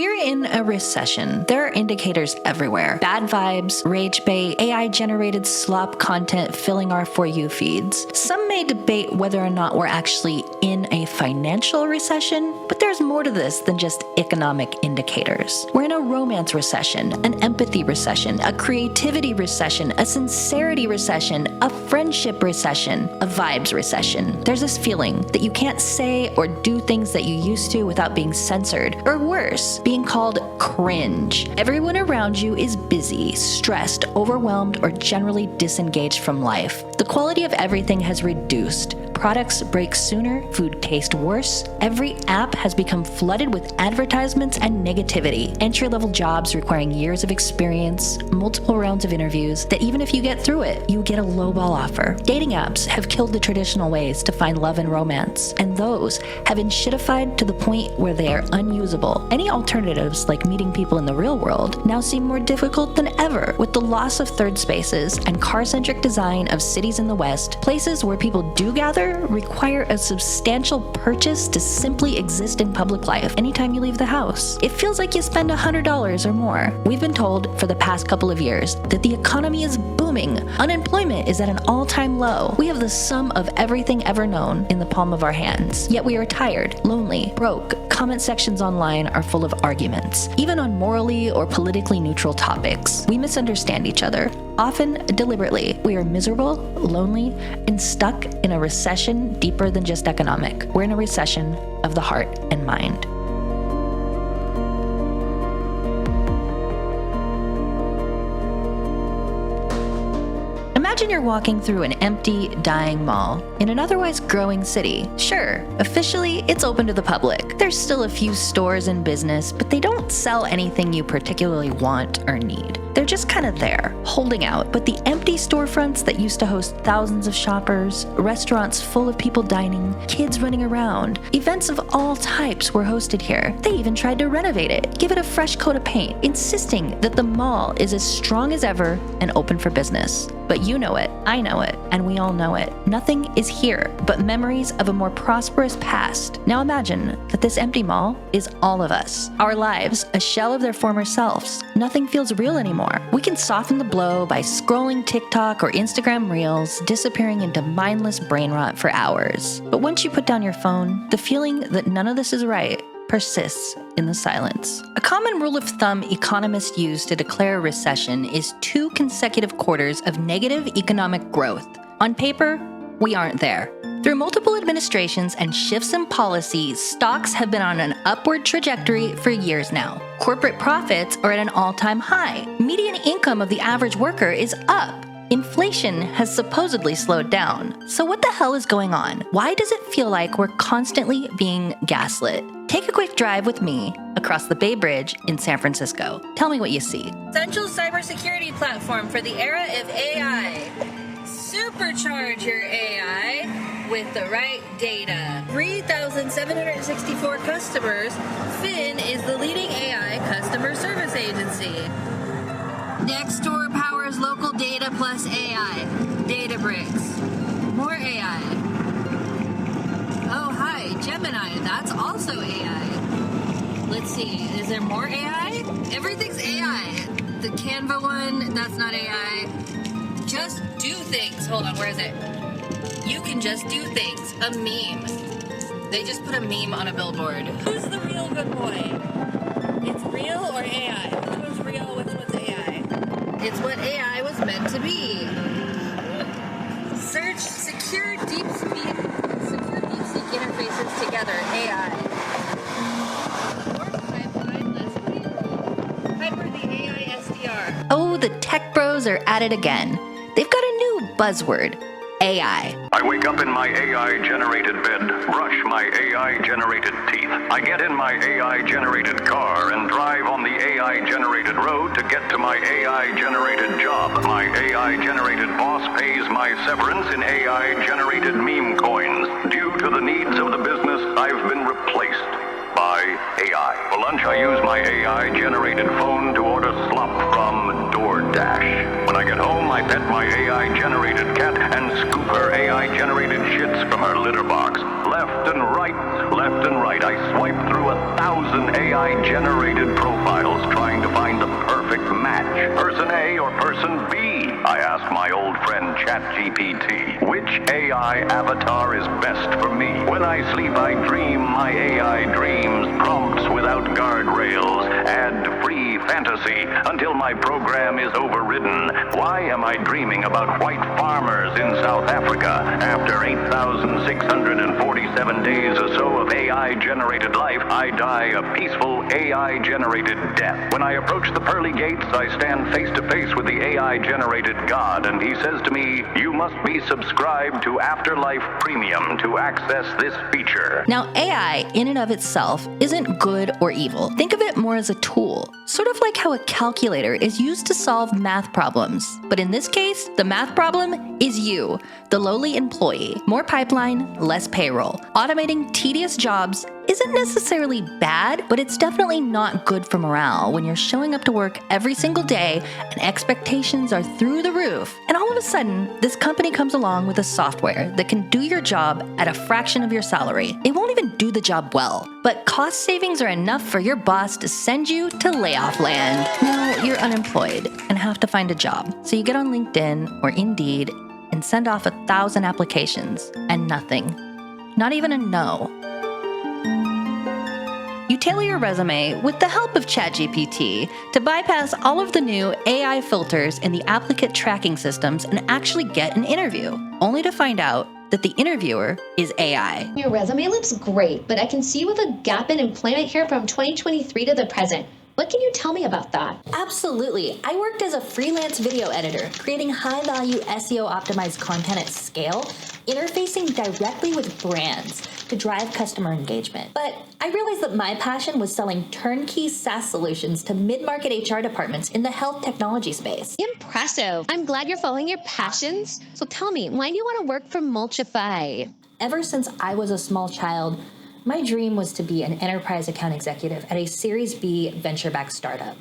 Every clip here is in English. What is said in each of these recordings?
We're in a recession. There are indicators everywhere. Bad vibes, rage bait, AI-generated slop content filling our For You feeds. Some may debate whether or not we're actually in a financial recession, but there's more to this than just economic indicators. We're in a romance recession, an empathy recession, a creativity recession, a sincerity recession, a friendship recession, a vibes recession. There's this feeling that you can't say or do things that you used to without being censored, or worse, being called cringe. Everyone around you is busy, stressed, overwhelmed, or generally disengaged from life. The quality of everything has reduced. Products break sooner, food tastes worse. Every app has become flooded with advertisements and negativity. Entry-level jobs requiring years of experience, multiple rounds of interviews, that even if you get through it, you get a lowball offer. Dating apps have killed the traditional ways to find love and romance, and those have enshittified to the point where they are unusable. Any alternatives, like meeting people in the real world, now seem more difficult than ever. With the loss of third spaces and car-centric design of cities in the West, places where people do gather require a substantial purchase to simply exist in public life anytime you leave the house. It feels like you spend $100 or more. We've been told for the past couple of years that the economy is booming. Unemployment is at an all-time low. We have the sum of everything ever known in the palm of our hands. Yet we are tired, lonely, broke. Comment sections online are full of arguments. Even on morally or politically neutral topics, we misunderstand each other. Often deliberately, we are miserable, lonely, and stuck in a recession deeper than just economic. We're in a recession of the heart and mind. Imagine you're walking through an empty, dying mall in an otherwise growing city. Sure, officially, it's open to the public. There's still a few stores in business, but they don't sell anything you particularly want or need. They're just kind of there, holding out. But the empty storefronts that used to host thousands of shoppers, restaurants full of people dining, kids running around, events of all types were hosted here. They even tried to renovate it, give it a fresh coat of paint, insisting that the mall is as strong as ever and open for business. But you know it, I know it, and we all know it. Nothing is here but memories of a more prosperous past. Now imagine that this empty mall is all of us. Our lives, a shell of their former selves. Nothing feels real anymore. We can soften the blow by scrolling TikTok or Instagram Reels, disappearing into mindless brain rot for hours. But once you put down your phone, the feeling that none of this is right persists in the silence. A common rule of thumb economists use to declare a recession is 2 consecutive quarters of negative economic growth. On paper, we aren't there. Through multiple administrations and shifts in policy, stocks have been on an upward trajectory for years now. Corporate profits are at an all-time high. Median income of the average worker is up. Inflation has supposedly slowed down. So what the hell is going on? Why does it feel like we're constantly being gaslit? Take a quick drive with me across the Bay Bridge in San Francisco. Tell me what you see. Essential cybersecurity platform for the era of AI. Supercharge your AI with the right data. 3,764 customers. Fin is the leading AI customer service agency. Nextdoor powers local data plus AI. Databricks. More AI. Oh, hi, Gemini. That's also AI. Let's see. Is there more AI? Everything's AI. The Canva one, that's not AI. Just do things. Hold on, where is it? You can just do things. A meme. They just put a meme on a billboard. Who's the real good boy? It's real or AI? Which one's real? Which one's AI? It's what AI was meant to be. Search secure deep seek interfaces together. AI. More pipeline, less payroll. Hyper the AI SDR. Oh, the tech bros are at it again. They've got a new buzzword. AI. I wake up in my AI-generated bed, brush my AI-generated teeth. I get in my AI-generated car and drive on the AI-generated road to get to my AI-generated job. My AI-generated boss pays my severance in AI-generated meme coins. Due to the needs of the business, I've been replaced by AI. For lunch, I use my AI-generated phone to order slop from DoorDash. When I get home, I pet my AI-generated cat and scoop her AI-generated shits from her litter box. Left and right, left Left and right, I swipe through 1,000 AI-generated profiles trying to find the perfect match. Person A or person B? I ask my old friend ChatGPT, which AI avatar is best for me? When I sleep, I dream my AI dreams, prompts without guardrails, ad-free fantasy, until my program is overridden. Why am I dreaming about white farmers in South Africa? After 8,647 days or so of AI-generated life, I die a peaceful AI-generated death. When I approach the pearly gates, I stand face to face with the AI-generated God, and he says to me, "You must be subscribed to Afterlife Premium to access this feature." Now, AI, in and of itself, isn't good or evil. Think of it more as a tool, sort of like how a calculator is used to solve math problems. But in this case, the math problem is you, the lowly employee. More pipeline, less payroll. Automating tedious jobs isn't necessarily bad, but it's definitely not good for morale when you're showing up to work every single day and expectations are through the roof. And all of a sudden, this company comes along with a software that can do your job at a fraction of your salary. It won't even do the job well, but cost savings are enough for your boss to send you to layoff land. Now you're unemployed and have to find a job. So you get on LinkedIn or Indeed and send off 1,000 applications and nothing. Not even a no. You tailor your resume with the help of ChatGPT to bypass all of the new AI filters in the applicant tracking systems and actually get an interview, only to find out that the interviewer is AI. Your resume looks great, but I can see you with a gap in employment here from 2023 to the present. What can you tell me about that? Absolutely. I worked as a freelance video editor, creating high-value SEO-optimized content at scale, interfacing directly with brands to drive customer engagement. But I realized that my passion was selling turnkey SaaS solutions to mid-market HR departments in the health technology space. Impressive. I'm glad you're following your passions. So tell me, why do you want to work for Mulchify? Ever since I was a small child, my dream was to be an enterprise account executive at a Series B venture-backed startup.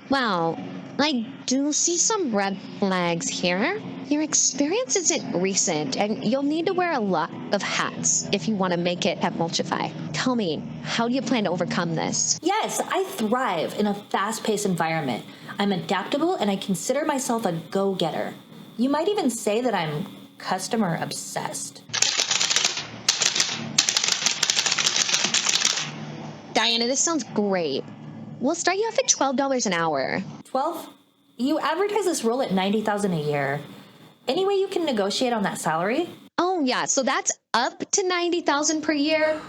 Wow, I do see some red flags here. Your experience isn't recent, and you'll need to wear a lot of hats if you want to make it at Mulchify. Tell me, how do you plan to overcome this? Yes, I thrive in a fast-paced environment. I'm adaptable, and I consider myself a go-getter. You might even say that I'm customer obsessed. Diana, this sounds great. We'll start you off at $12 an hour. 12? You advertise this role at $90,000 a year. Any way you can negotiate on that salary? Oh yeah, so that's up to $90,000 per year.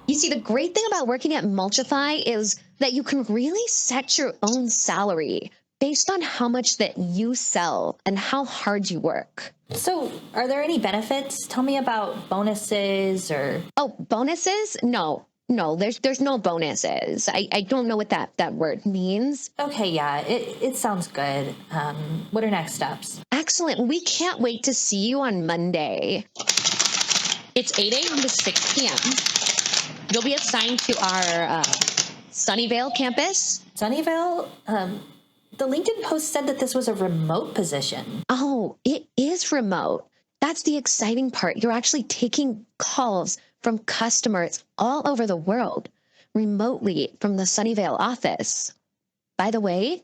You see, the great thing about working at Mulchify is that you can really set your own salary based on how much that you sell and how hard you work. So, are there any benefits? Tell me about bonuses or... Oh, bonuses? No, there's no bonuses. I don't know what that word means. Okay, yeah, it sounds good. What are next steps? Excellent. We can't wait to see you on Monday. It's 8 a.m. to 6 p.m. You'll be assigned to our Sunnyvale campus. Sunnyvale? The LinkedIn post said that this was a remote position. Oh, it is remote. That's the exciting part. You're actually taking calls from customers all over the world, remotely from the Sunnyvale office. By the way,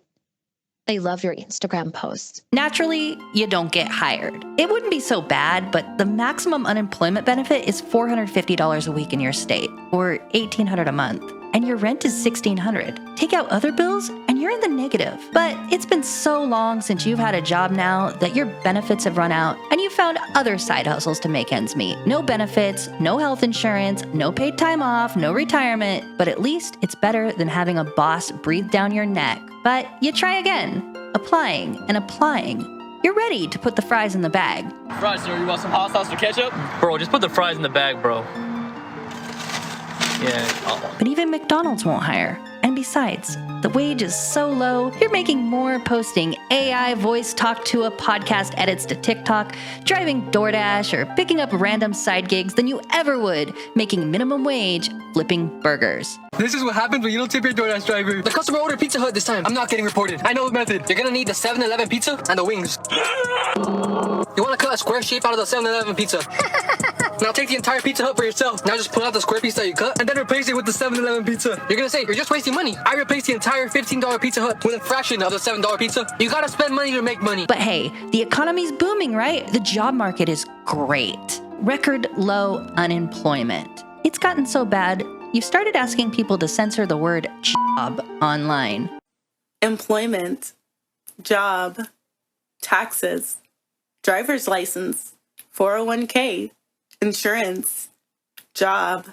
they love your Instagram posts. Naturally, you don't get hired. It wouldn't be so bad, but the maximum unemployment benefit is $450 a week in your state, or $1,800 a month. And your rent is $1,600. Take out other bills, and you're in the negative. But it's been so long since you've had a job now that your benefits have run out, and you found other side hustles to make ends meet. No benefits, no health insurance, no paid time off, no retirement. But at least it's better than having a boss breathe down your neck. But you try again, applying and applying. You're ready to put the fries in the bag. Fries, sir, you want some hot sauce or ketchup? Bro, just put the fries in the bag, bro. Yeah. But even McDonald's won't hire. And besides, the wage is so low, you're making more posting AI voice talk to a podcast edits to TikTok, driving DoorDash, or picking up random side gigs than you ever would making minimum wage flipping burgers. This is what happens when you don't tip your DoorDash driver. The customer ordered Pizza Hut this time. I'm not getting reported. I know the method. You're gonna need the 7-Eleven pizza and the wings. You wanna cut a square shape out of the 7-Eleven pizza. Now take the entire Pizza Hut for yourself. Now just pull out the square piece that you cut and then replace it with the 7-Eleven pizza. You're gonna say, you're just wasting money. I replaced the entire $15 Pizza Hut with a fraction of the $7 pizza. You gotta spend money to make money. But hey, the economy's booming, right? The job market is great. Record low unemployment. It's gotten so bad, you've started asking people to censor the word job online. Employment, job, taxes, driver's license, 401k, insurance, job,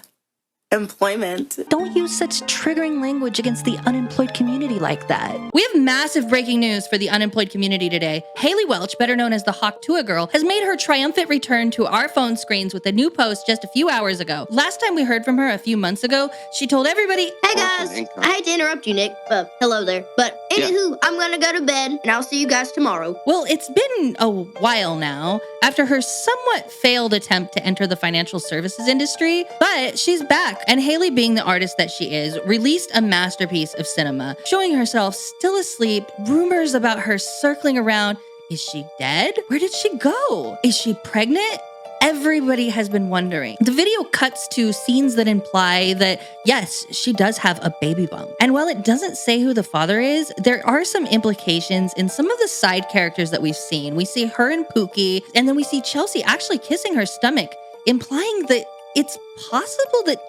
employment. Don't use such triggering language against the unemployed community like that. We have massive breaking news for the unemployed community today. Haley Welch, better known as the Hawk Tua Girl, has made her triumphant return to our phone screens with a new post just a few hours ago. Last time we heard from her a few months ago, she told everybody, "Hey guys, I hate to interrupt you, Nick. Hello there. But anywho, I'm gonna go to bed and I'll see you guys tomorrow." Well, it's been a while now after her somewhat failed attempt to enter the financial services industry, but she's back. And Haley, being the artist that she is, released a masterpiece of cinema, showing herself still asleep, rumors about her circling around. Is she dead? Where did she go? Is she pregnant? Everybody has been wondering. The video cuts to scenes that imply that, yes, she does have a baby bump. And while it doesn't say who the father is, there are some implications in some of the side characters that we've seen. We see her and Pookie, and then we see Chelsea actually kissing her stomach, implying that it's possible that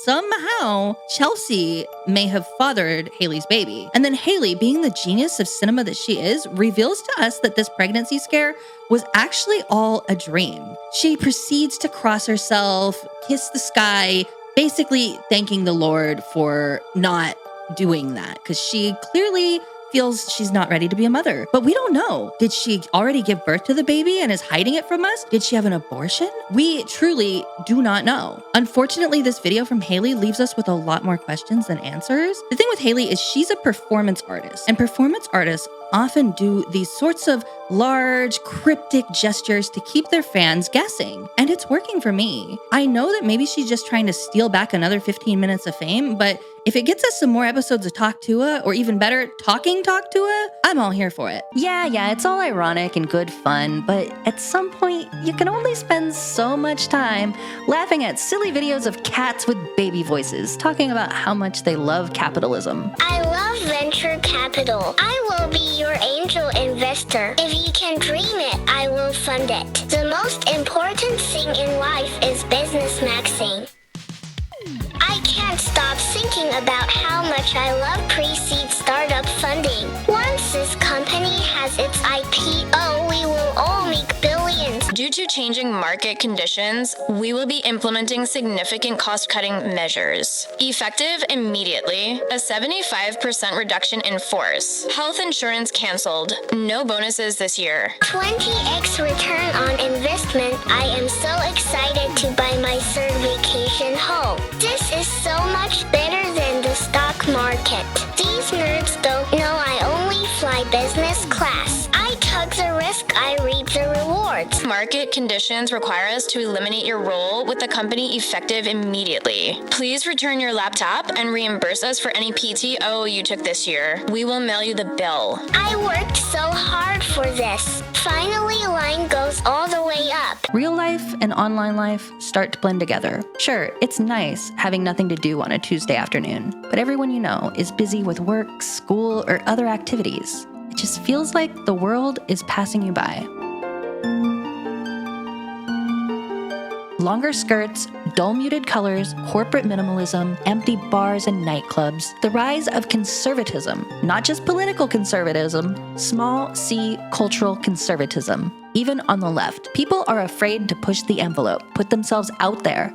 somehow Chelsea may have fathered Haley's baby. And then Haley, being the genius of cinema that she is, reveals to us that this pregnancy scare was actually all a dream. She proceeds to cross herself, kiss the sky, basically thanking the Lord for not doing that, because she clearly feels she's not ready to be a mother. But we don't know. Did she already give birth to the baby and is hiding it from us? Did she have an abortion? We truly do not know. Unfortunately, this video from Haley leaves us with a lot more questions than answers. The thing with Haley is she's a performance artist, and performance artists often do these sorts of large, cryptic gestures to keep their fans guessing. And it's working for me. I know that maybe she's just trying to steal back another 15 minutes of fame, but if it gets us some more episodes of Talk Tua, or even better, Talking Talk Tua, I'm all here for it. Yeah, it's all ironic and good fun, but at some point, you can only spend so much time laughing at silly videos of cats with baby voices talking about how much they love capitalism. I love venture capital. I will be your angel investor. If you can dream it, I will fund it. The most important thing in life is business maxing. I can't stop thinking about how much I love pre-seed startup funding. Once this company has its IPO, we will all make billions. Due to changing market conditions, we will be implementing significant cost-cutting measures. Effective immediately, a 75% reduction in force. Health insurance canceled. No bonuses this year. 20x return on investment. I am so excited to buy my third vacation home. This is so much better than the stock market. These nerds don't know I only fly business class. I took the risk, I reap the rewards. Market conditions require us to eliminate your role with the company effective immediately. Please return your laptop and reimburse us for any PTO you took this year. We will mail you the bill. I worked so hard for this. Finally, line goes all the way up. Real life and online life start to blend together. Sure, it's nice having nothing to do on a Tuesday afternoon, but everyone you know is busy with work, school, or other activities. It just feels like the world is passing you by. Longer skirts, dull muted colors, corporate minimalism, empty bars and nightclubs, the rise of conservatism, not just political conservatism, small c cultural conservatism. Even on the left, people are afraid to push the envelope, put themselves out there.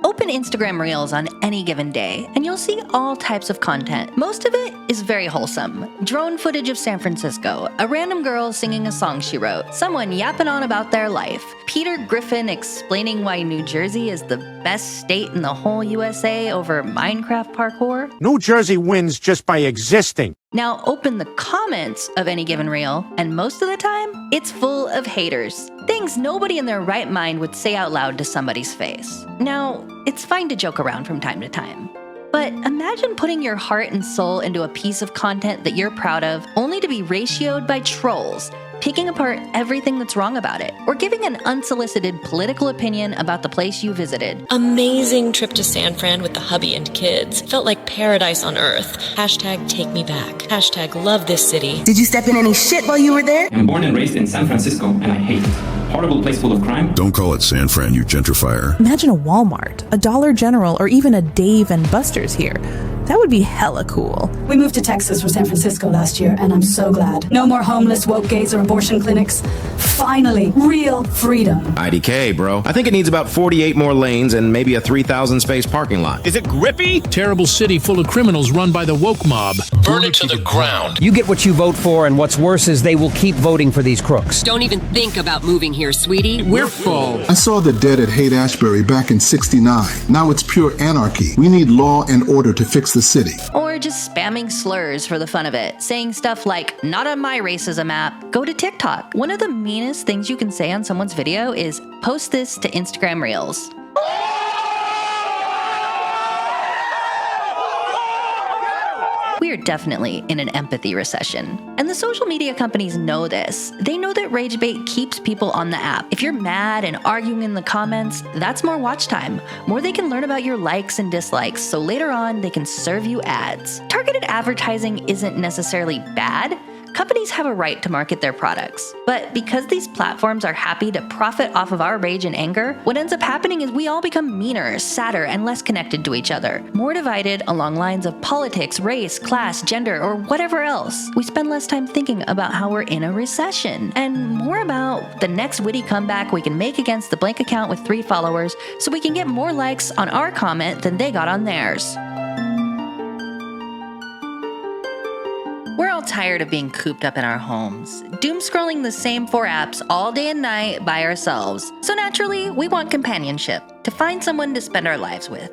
Open Instagram Reels on any given day, and you'll see all types of content. Most of it is very wholesome. Drone footage of San Francisco, a random girl singing a song she wrote, someone yapping on about their life, Peter Griffin explaining why New Jersey is the best state in the whole USA over Minecraft parkour. New Jersey wins just by existing. Now open the comments of any given reel, and most of the time, it's full of haters. Things nobody in their right mind would say out loud to somebody's face. Now, it's fine to joke around from time to time, but imagine putting your heart and soul into a piece of content that you're proud of, only to be ratioed by trolls, picking apart everything that's wrong about it, or giving an unsolicited political opinion about the place you visited. Amazing trip to San Fran with the hubby and kids. Felt like paradise on earth. Hashtag take me back. Hashtag love this city. Did you step in any shit while you were there? I'm born and raised in San Francisco, and I hate it. Horrible place full of crime. Don't call it San Fran, you gentrifier. Imagine a Walmart, a Dollar General, or even a Dave and Buster's here. That would be hella cool. We moved to Texas from San Francisco last year, and I'm so glad. No more homeless, woke gays, or abortion clinics. Finally, real freedom. IDK, bro. I think it needs about 48 more lanes and maybe a 3,000 space parking lot. Is it grippy? Terrible city full of criminals run by the woke mob. Burn it to the ground. You get what you vote for, and what's worse is they will keep voting for these crooks. Don't even think about moving here, sweetie. We're full. I saw the dead at Haight-Ashbury back in '69. Now it's pure anarchy. We need law and order to fix the city. Or just spamming slurs for the fun of it, saying stuff like, not on my racism app, go to TikTok. One of the meanest things you can say on someone's video is, post this to Instagram Reels. We are definitely in an empathy recession. And the social media companies know this. They know that rage bait keeps people on the app. If you're mad and arguing in the comments, that's more watch time. More they can learn about your likes and dislikes, so later on they can serve you ads. Targeted advertising isn't necessarily bad. Companies have a right to market their products. But because these platforms are happy to profit off of our rage and anger, what ends up happening is we all become meaner, sadder, and less connected to each other. More divided along lines of politics, race, class, gender, or whatever else. We spend less time thinking about how we're in a recession, and more about the next witty comeback we can make against the blank account with 3 followers so we can get more likes on our comment than they got on theirs. We're all tired of being cooped up in our homes, doom scrolling the same 4 apps all day and night by ourselves. So naturally, we want companionship, to find someone to spend our lives with.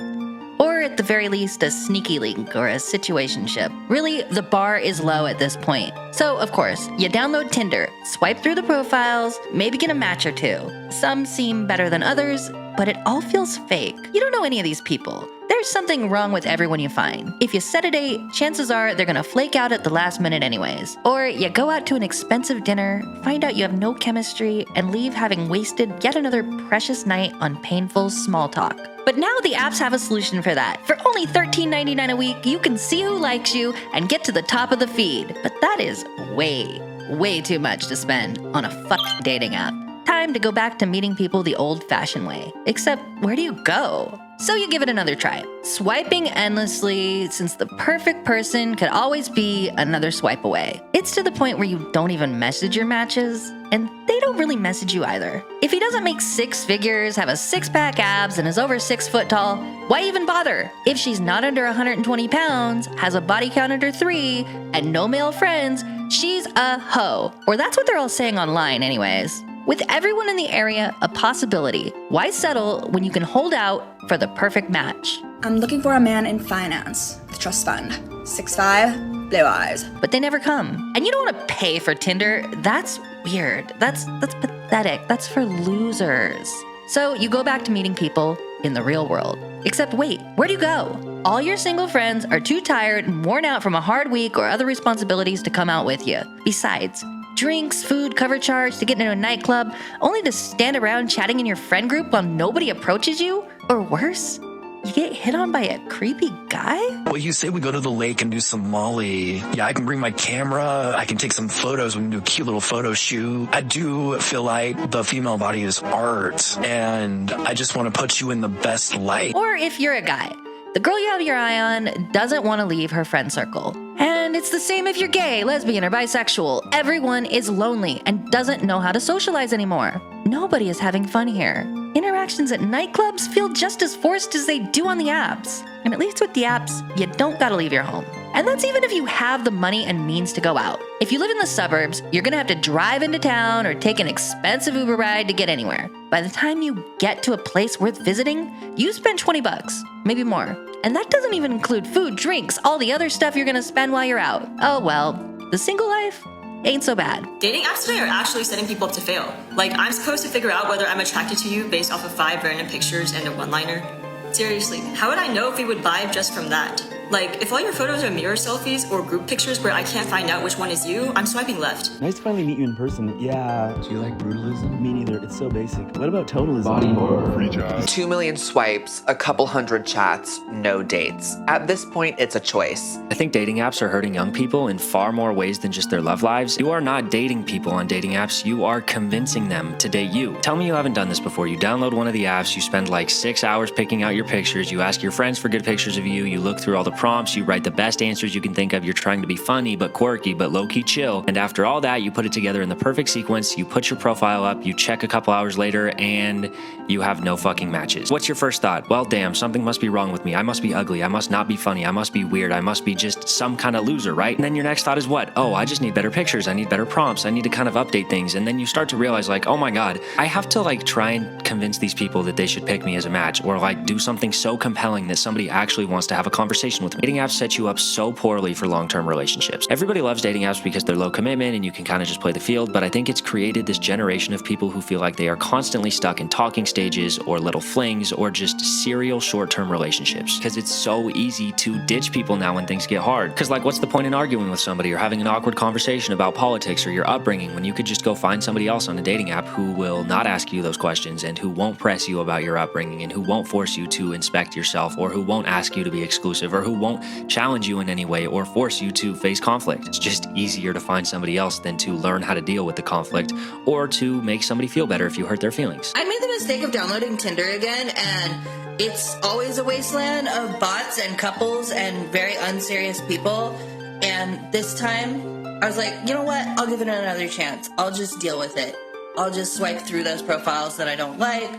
Or at the very least, a sneaky link or a situationship. Really, the bar is low at this point. So, of course, you download Tinder, swipe through the profiles, maybe get a match or 2. Some seem better than others, but it all feels fake. You don't know any of these people. There's something wrong with everyone you find. If you set a date, chances are they're gonna flake out at the last minute anyways. Or you go out to an expensive dinner, find out you have no chemistry, and leave having wasted yet another precious night on painful small talk. But now the apps have a solution for that. For only $13.99 a week, you can see who likes you and get to the top of the feed. But that is way too much to spend on a fucking dating app. Time to go back to meeting people the old-fashioned way. Except, where do you go? So you give it another try. Swiping endlessly, since the perfect person could always be another swipe away. It's to the point where you don't even message your matches, and they don't really message you either. If he doesn't make 6 figures, have a 6-pack abs, and is over 6 foot tall, why even bother? If she's not under 120 pounds, has a body count under 3, and no male friends, she's a hoe. Or that's what they're all saying online anyways. With everyone in the area a possibility, why settle when you can hold out for the perfect match? I'm looking for a man in finance, the trust fund, 6'5", blue eyes. But they never come. And you don't want to pay for Tinder. That's weird. That's pathetic. That's for losers. So you go back to meeting people in the real world. Except wait, where do you go? All your single friends are too tired and worn out from a hard week or other responsibilities to come out with you. Besides, drinks, food, cover charge to get into a nightclub, only to stand around chatting in your friend group while nobody approaches you? Or worse, you get hit on by a creepy guy? Well, you say we go to the lake and do some Molly. Yeah, I can bring my camera. I can take some photos. We can do a cute little photo shoot. I do feel like the female body is art, and I just want to put you in the best light. Or if you're a guy, the girl you have your eye on doesn't want to leave her friend circle. And it's the same if you're gay, lesbian, or bisexual. Everyone is lonely and doesn't know how to socialize anymore. Nobody is having fun here. Interactions at nightclubs feel just as forced as they do on the apps. And at least with the apps, you don't gotta leave your home. And that's even if you have the money and means to go out. If you live in the suburbs, you're gonna have to drive into town or take an expensive Uber ride to get anywhere. By the time you get to a place worth visiting, you spend $20, maybe more. And that doesn't even include food, drinks, all the other stuff you're gonna spend while you're out. Oh well, the single life ain't so bad. Dating apps today are actually setting people up to fail. Like, I'm supposed to figure out whether I'm attracted to you based off of 5 random pictures and a one-liner. Seriously, how would I know if we would vibe just from that? Like, if all your photos are mirror selfies or group pictures where I can't find out which one is you, I'm swiping left. Nice to finally meet you in person. Yeah. Do you like brutalism? Me neither. It's so basic. What about tonalism? Body horror. Free job. 2 million swipes, a couple hundred chats, no dates. At this point, it's a choice. I think dating apps are hurting young people in far more ways than just their love lives. You are not dating people on dating apps. You are convincing them to date you. Tell me you haven't done this before. You download one of the apps, you spend like 6 hours picking out your pictures, you ask your friends for good pictures of you, you look through all the prompts, you write the best answers you can think of, you're trying to be funny but quirky but low-key chill, and after all that, you put it together in the perfect sequence, you put your profile up, you check a couple hours later, and you have no fucking matches. What's your first thought? Well, damn, something must be wrong with me. I must be ugly. I must not be funny. I must be weird. I must be just some kind of loser, right? And then your next thought is what? Oh, I just need better pictures. I need better prompts. I need to kind of update things. And then you start to realize like, oh my God, I have to like try and convince these people that they should pick me as a match, or like do something so compelling that somebody actually wants to have a conversation with me. Dating apps set you up so poorly for long-term relationships. Everybody loves dating apps because they're low commitment and you can kind of just play the field, but I think it's created this generation of people who feel like they are constantly stuck in talking stages or little flings or just serial short-term relationships, because it's so easy to ditch people now when things get hard. Because like, what's the point in arguing with somebody or having an awkward conversation about politics or your upbringing when you could just go find somebody else on a dating app who will not ask you those questions and who won't press you about your upbringing and who won't force you to inspect yourself or who won't ask you to be exclusive or who won't challenge you in any way or force you to face conflict. It's just easier to find somebody else than to learn how to deal with the conflict or to make somebody feel better if you hurt their feelings. I made the mistake of downloading Tinder again, and it's always a wasteland of bots and couples and very unserious people. And this time, I was like, you know what? I'll give it another chance. I'll just deal with it. I'll just swipe through those profiles that I don't like.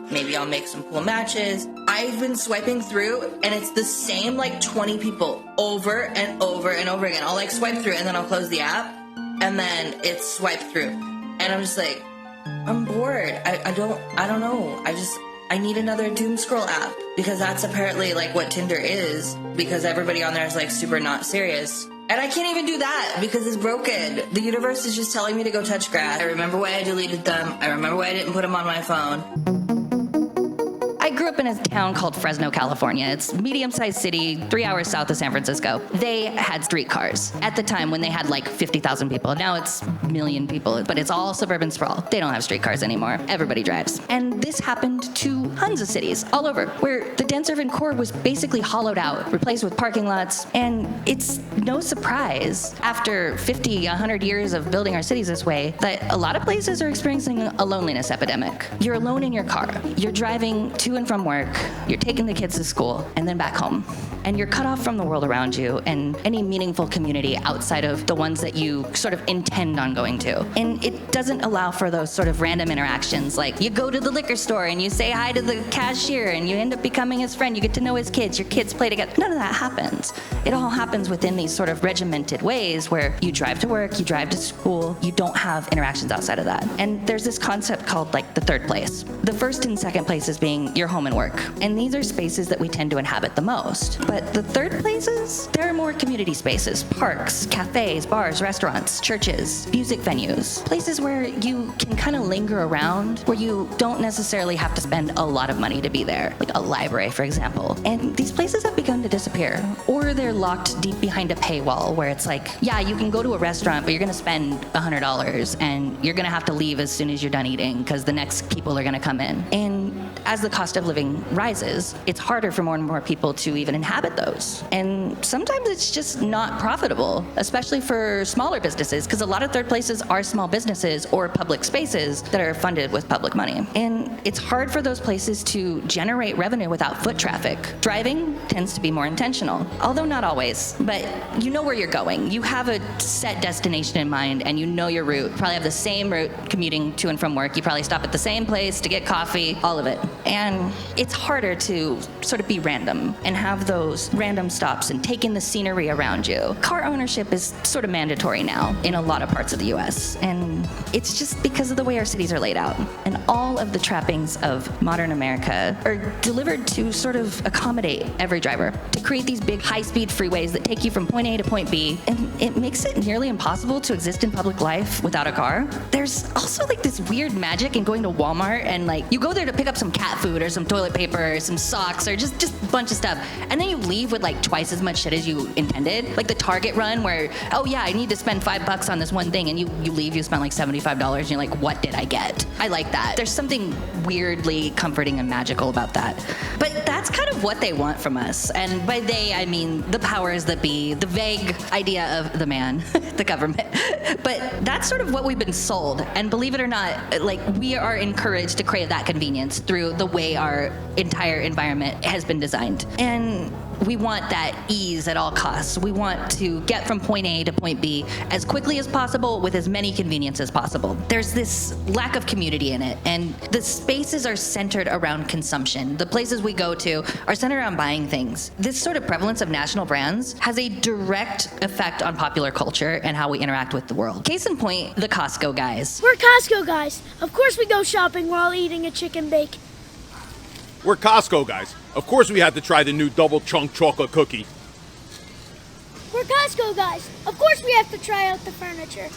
Maybe I'll make some cool matches. I've been swiping through, and it's the same like 20 people over and over and over again. I'll like swipe through, and then I'll close the app, and then it's swipe through. And I'm just like, I'm bored. I don't know. I need another doom scroll app, because that's apparently like what Tinder is, because everybody on there is like super not serious. And I can't even do that because it's broken. The universe is just telling me to go touch grass. I remember why I deleted them. I remember why I didn't put them on my phone. I grew up in a town called Fresno, California. It's a medium-sized city, 3 hours south of San Francisco. They had streetcars at the time when they had like 50,000 people. Now it's a million people, but it's all suburban sprawl. They don't have streetcars anymore. Everybody drives. And this happened to tons of cities all over, where the dense urban core was basically hollowed out, replaced with parking lots. And it's no surprise, after 50, 100 years of building our cities this way, that a lot of places are experiencing a loneliness epidemic. You're alone in your car. You're driving to and from work, you're taking the kids to school, and then back home. And you're cut off from the world around you and any meaningful community outside of the ones that you sort of intend on going to. And it doesn't allow for those sort of random interactions, like you go to the liquor store and you say hi to the cashier and you end up becoming his friend, you get to know his kids, your kids play together. None of that happens. It all happens within these sort of regimented ways where you drive to work, you drive to school, you don't have interactions outside of that. And there's this concept called like the third place. The first and second places being your home and work. And these are spaces that we tend to inhabit the most. But the third places, there are more community spaces, parks, cafes, bars, restaurants, churches, music venues, places where you can kind of linger around, where you don't necessarily have to spend a lot of money to be there, like a library, for example. And these places have begun to disappear, or they're locked deep behind a paywall where it's like, yeah, you can go to a restaurant, but you're going to spend $100 and you're going to have to leave as soon as you're done eating because the next people are going to come in. And as the cost of living rises, it's harder for more and more people to even inhabit those. And sometimes it's just not profitable, especially for smaller businesses, because a lot of third places are small businesses or public spaces that are funded with public money. And it's hard for those places to generate revenue without foot traffic. Driving tends to be more intentional, although not always, but you know where you're going. You have a set destination in mind and you know your route. You probably have the same route commuting to and from work. You probably stop at the same place to get coffee, all of it. And it's harder to sort of be random and have those random stops and take in the scenery around you. Car ownership is sort of mandatory now in a lot of parts of the US. And it's just because of the way our cities are laid out. And all of the trappings of modern modern America are delivered to sort of accommodate every driver, to create these big high-speed freeways that take you from point A to point B, and it makes it nearly impossible to exist in public life without a car. There's also like this weird magic in going to Walmart and like you go there to pick up some cat food or some toilet paper or some socks or just a bunch of stuff, and then you leave with like twice as much shit as you intended. Like the Target run where, oh yeah, I need to spend $5 on this one thing, and you leave, you spend like $75 and you're like, what did I get? I like that. There's something weirdly comforting and magical about that. But that's kind of what they want from us. And by they, I mean the powers that be, the vague idea of the man, the government. But that's sort of what we've been sold. And believe it or not, like we are encouraged to crave that convenience through the way our entire environment has been designed. And we want that ease at all costs. We want to get from point A to point B as quickly as possible with as many conveniences as possible. There's this lack of community in it, and the spaces are centered around consumption. The places we go to are centered around buying things. This sort of prevalence of national brands has a direct effect on popular culture and how we interact with the world. Case in point, the Costco guys. We're Costco guys. Of course we go shopping while eating a chicken bake. We're Costco guys. Of course we had to try the new double chunk chocolate cookie. We're Costco guys. Of course we have to try out the furniture.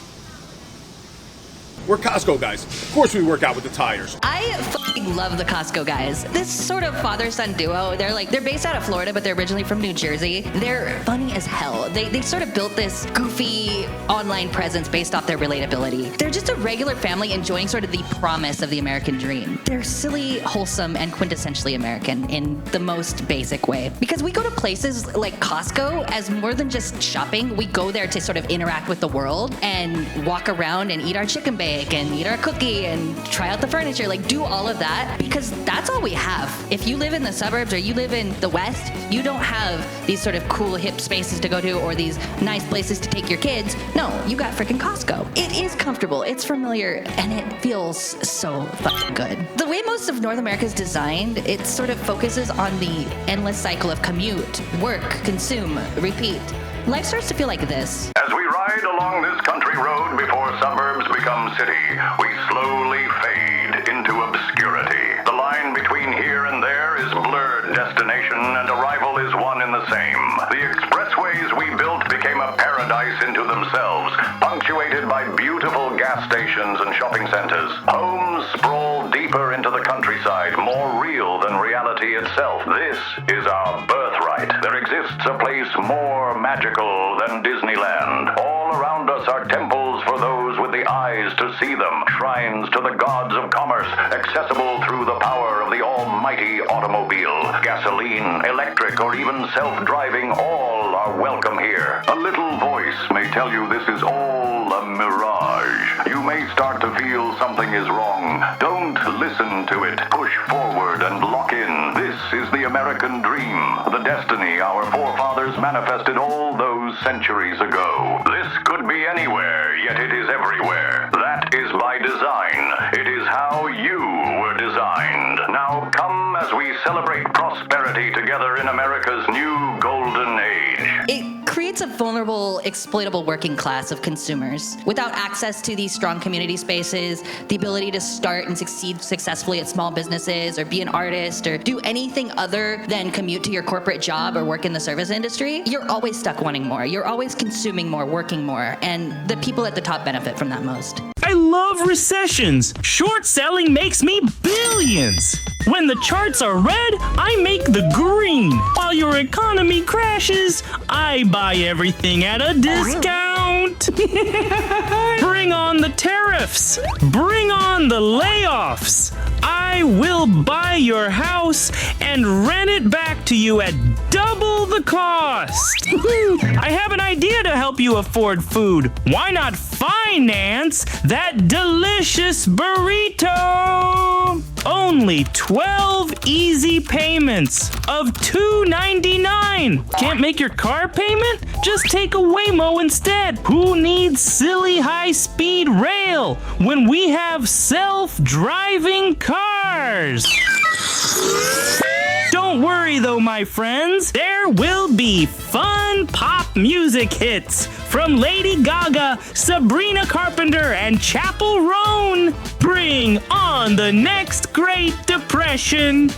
We're Costco guys. Of course we work out with the tires. I fucking love the Costco guys. This sort of father-son duo, they're based out of Florida, but they're originally from New Jersey. They're funny as hell. They sort of built this goofy online presence based off their relatability. They're just a regular family enjoying sort of the promise of the American dream. They're silly, wholesome, and quintessentially American in the most basic way. Because we go to places like Costco as more than just shopping. We go there to sort of interact with the world and walk around and eat our chicken bake and eat our cookie and try out the furniture, like do all of that, because that's all we have. If you live in the suburbs or you live in the West, you don't have these sort of cool hip spaces to go to or these nice places to take your kids. No, you got freaking Costco. It is comfortable, it's familiar, and it feels so fucking good. The way most of North America is designed, it sort of focuses on the endless cycle of commute, work, consume, repeat. Life starts to feel like this. As we ride along this country road before suburbs become city, we slowly fade into obscurity. The line between here and there is blurred. Destination and arrival is one and the same. The expressways we built became a paradise into themselves, punctuated by beautiful gas stations and shopping centers. Homes sprawl deeper into the countryside, more real than reality itself. This is our birthright. There exists a place more magical than Disneyland. All around us are temples for those with the eyes to see them, shrines to the gods of commerce, accessible through the power of the almighty automobile. Gasoline, electric, or even self-driving, all are welcome here. A little voice may tell you this is all a mirage. You may start to feel something is wrong. Don't listen to it. Push forward and lock in. This is the American dream, the destiny our forefathers manifested all those centuries ago. This could be anywhere, yet it is everywhere. That is by design. It is how you were designed. Now come as we celebrate prosperity together in America's new golden age. It creates a vulnerable, exploitable working class of consumers. Without access to these strong community spaces, the ability to start and succeed successfully at small businesses or be an artist or do anything other than commute to your corporate job or work in the service industry, you're always stuck wanting more. You're always consuming more, working more, and the people at the top benefit from that most. I love recessions. Short selling makes me billions. When the charts are red, I make the green. While your economy crashes, I buy everything at a discount. Bring on the tariffs. Bring on the layoffs. I will buy your house and rent it back to you at double the cost. I have an idea to help you afford food. Why not finance that delicious burrito? Only 12 easy payments of $2.99. Can't make your car payment? Just take a Waymo instead. Who needs silly high-speed rail when we have self-driving cars? Don't worry though, my friends. There will be fun pop music hits from Lady Gaga, Sabrina Carpenter, and Chappell Roan. Bring on the next Great Depression.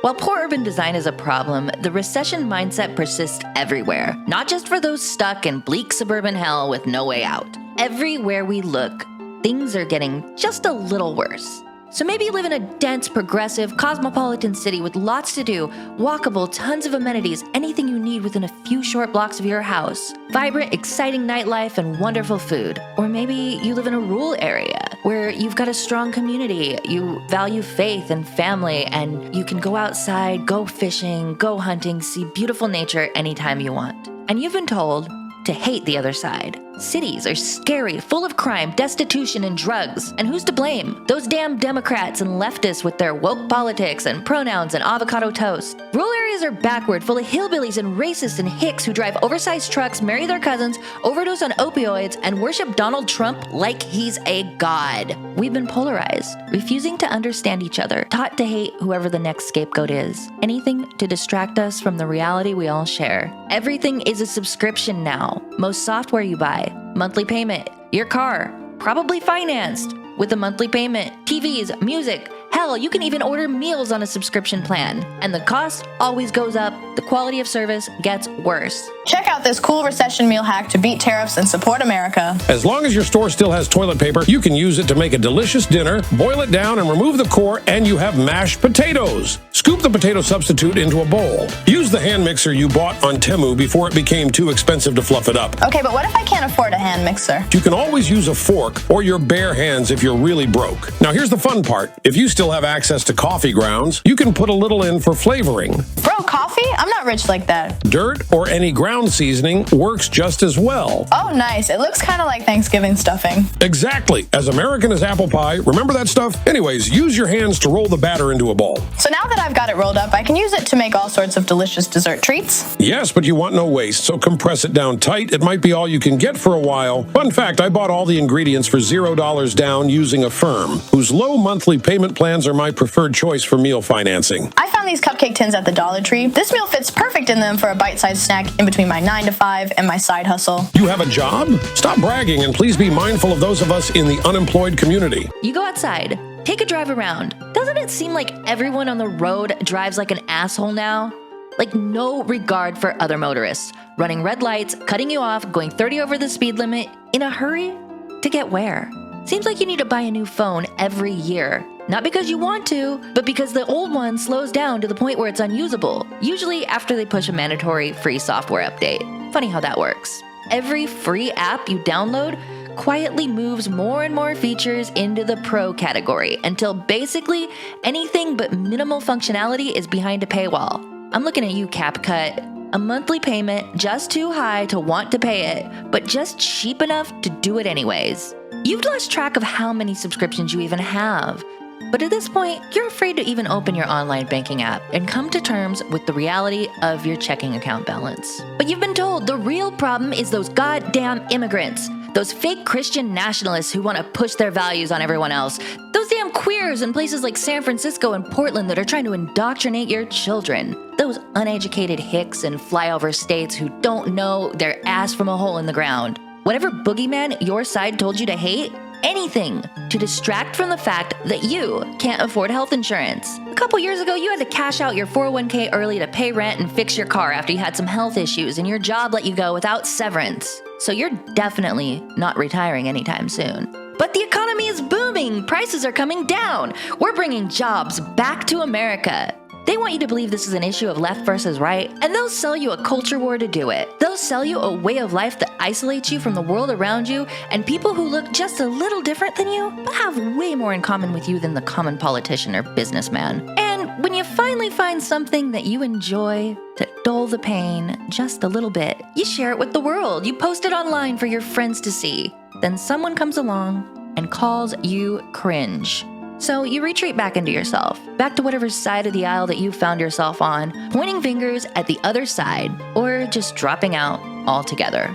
While poor urban design is a problem, the recession mindset persists everywhere, not just for those stuck in bleak suburban hell with no way out. Everywhere we look, things are getting just a little worse. So maybe you live in a dense, progressive, cosmopolitan city with lots to do, walkable, tons of amenities, anything you need within a few short blocks of your house, vibrant, exciting nightlife, and wonderful food. Or maybe you live in a rural area where you've got a strong community, you value faith and family, and you can go outside, go fishing, go hunting, see beautiful nature anytime you want. And you've been told to hate the other side. Cities are scary, full of crime, destitution, and drugs. And who's to blame? Those damn Democrats and leftists with their woke politics and pronouns and avocado toast. Rural areas are backward, full of hillbillies and racists and hicks who drive oversized trucks, marry their cousins, overdose on opioids, and worship Donald Trump like he's a god. We've been polarized, refusing to understand each other, taught to hate whoever the next scapegoat is. Anything to distract us from the reality we all share. Everything is a subscription now. Most software you buy, monthly payment, your car, probably financed with a monthly payment, TVs, music, hell, you can even order meals on a subscription plan. And the cost always goes up, the quality of service gets worse. Check out this cool recession meal hack to beat tariffs and support America. As long as your store still has toilet paper, you can use it to make a delicious dinner, boil it down and remove the core, and you have mashed potatoes. Scoop the potato substitute into a bowl. Use the hand mixer you bought on Temu before it became too expensive to fluff it up. Okay, but what if I can't afford a hand mixer? You can always use a fork or your bare hands if you're really broke. Now here's the fun part. If you still have access to coffee grounds, you can put a little in for flavoring. Bro, coffee? I'm not rich like that. Dirt or any ground seasoning works just as well. Oh, nice. It looks kind of like Thanksgiving stuffing. Exactly. As American as apple pie. Remember that stuff? Anyways, use your hands to roll the batter into a ball. So now that I've got it rolled up, I can use it to make all sorts of delicious dessert treats? Yes, but you want no waste, so compress it down tight. It might be all you can get for a while. Fun fact, I bought all the ingredients for $0 down using a firm whose low monthly payment plans are my preferred choice for meal financing. I found these cupcake tins at the Dollar Tree. This meal fits perfect in them for a bite-sized snack in between my 9 to 5 and my side hustle. You have a job? Stop bragging and please be mindful of those of us in the unemployed community. You go outside, take a drive around. Doesn't it seem like everyone on the road drives like an asshole now? Like no regard for other motorists, running red lights, cutting you off, going 30 over the speed limit, in a hurry to get where? Seems like you need to buy a new phone every year. Not because you want to, but because the old one slows down to the point where it's unusable, usually after they push a mandatory free software update. Funny how that works. Every free app you download quietly moves more and more features into the pro category until basically anything but minimal functionality is behind a paywall. I'm looking at you, CapCut. A monthly payment just too high to want to pay it, but just cheap enough to do it anyways. You've lost track of how many subscriptions you even have. But at this point, you're afraid to even open your online banking app and come to terms with the reality of your checking account balance. But you've been told the real problem is those goddamn immigrants. Those fake Christian nationalists who want to push their values on everyone else. Those damn queers in places like San Francisco and Portland that are trying to indoctrinate your children. Those uneducated hicks in flyover states who don't know their ass from a hole in the ground. Whatever boogeyman your side told you to hate, anything to distract from the fact that you can't afford health insurance. A couple years ago, you had to cash out your 401k early to pay rent and fix your car after you had some health issues and your job let you go without severance. So you're definitely not retiring anytime soon. But the economy is booming. Prices are coming down. We're bringing jobs back to America. They want you to believe this is an issue of left versus right, and they'll sell you a culture war to do it. They'll sell you a way of life that isolates you from the world around you and people who look just a little different than you, but have way more in common with you than the common politician or businessman. And when you finally find something that you enjoy to dull the pain just a little bit, you share it with the world. You post it online for your friends to see. Then someone comes along and calls you cringe. So you retreat back into yourself, back to whatever side of the aisle that you found yourself on, pointing fingers at the other side, or just dropping out altogether.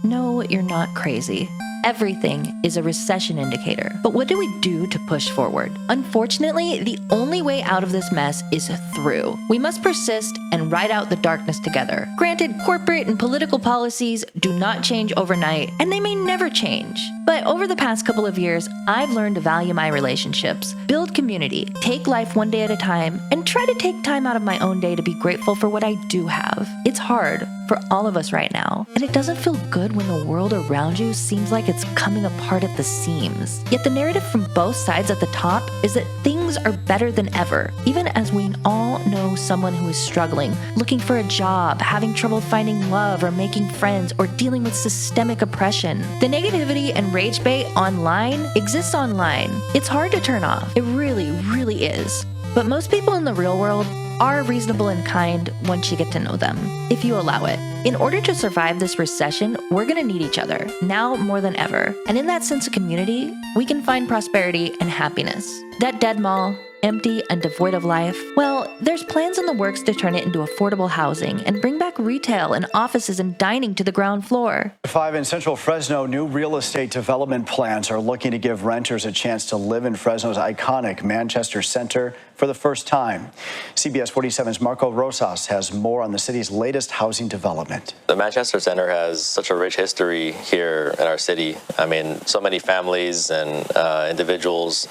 No, you're not crazy. Everything is a recession indicator. But what do we do to push forward? Unfortunately, the only way out of this mess is through. We must persist and ride out the darkness together. Granted, corporate and political policies do not change overnight, and they may never change. But over the past couple of years, I've learned to value my relationships, build community, take life one day at a time, and try to take time out of my own day to be grateful for what I do have. It's hard for all of us right now, and it doesn't feel good when the world around you seems like it's coming apart at the seams. Yet the narrative from both sides at the top is that things are better than ever, even as we all know someone who is struggling, looking for a job, having trouble finding love or making friends, or dealing with systemic oppression. The negativity and rage bait online exists online. It's hard to turn off. It really, really is. But most people in the real world are reasonable and kind once you get to know them, if you allow it. In order to survive this recession, we're gonna need each other, now more than ever. And in that sense of community, we can find prosperity and happiness. That dead mall, empty and devoid of life, well, there's plans in the works to turn it into affordable housing and bring back retail and offices and dining to the ground floor. 5 in Central Fresno, new real estate development plans are looking to give renters a chance to live in Fresno's iconic Manchester Center for the first time. CBS 47's Marco Rosas has more on the city's latest housing development. The Manchester Center has such a rich history here in our city. I mean, so many families and individuals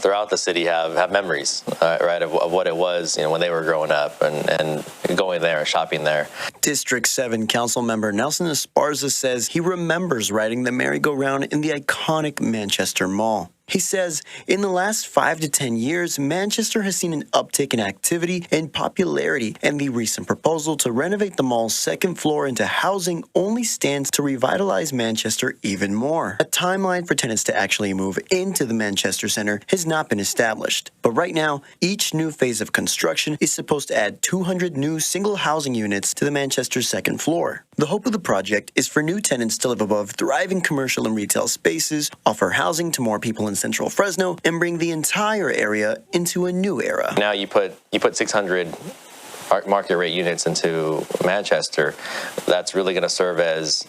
throughout the city have memories, right, of what it was, when they were growing up and going there and shopping there. District 7 council member Nelson Esparza says he remembers riding the merry-go-round in the iconic Manchester Mall. He says, in the last 5 to 10 years, Manchester has seen an uptick in activity and popularity, and the recent proposal to renovate the mall's second floor into housing only stands to revitalize Manchester even more. A timeline for tenants to actually move into the Manchester Center has not been established, but right now, each new phase of construction is supposed to add 200 new single housing units to the Manchester's second floor. The hope of the project is for new tenants to live above thriving commercial and retail spaces, offer housing to more people in Central Fresno, and bring the entire area into a new era. Now you put 600 market rate units into Manchester. That's really going to serve as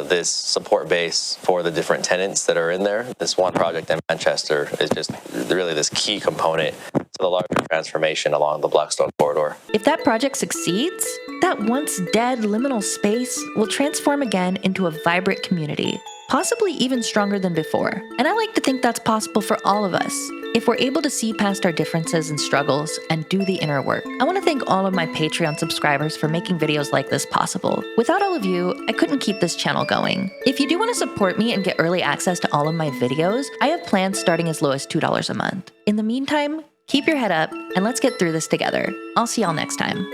this support base for the different tenants that are in there. This one project in Manchester is just really this key component to the larger transformation along the Blackstone corridor. If that project succeeds, that once dead liminal space will transform again into a vibrant community, possibly even stronger than before. And I like to think that's possible for all of us, if we're able to see past our differences and struggles and do the inner work. I want to thank all of my Patreon subscribers for making videos like this possible. Without all of you, I couldn't keep this channel going. If you do want to support me and get early access to all of my videos, I have plans starting as low as $2 a month. In the meantime, keep your head up and let's get through this together. I'll see y'all next time.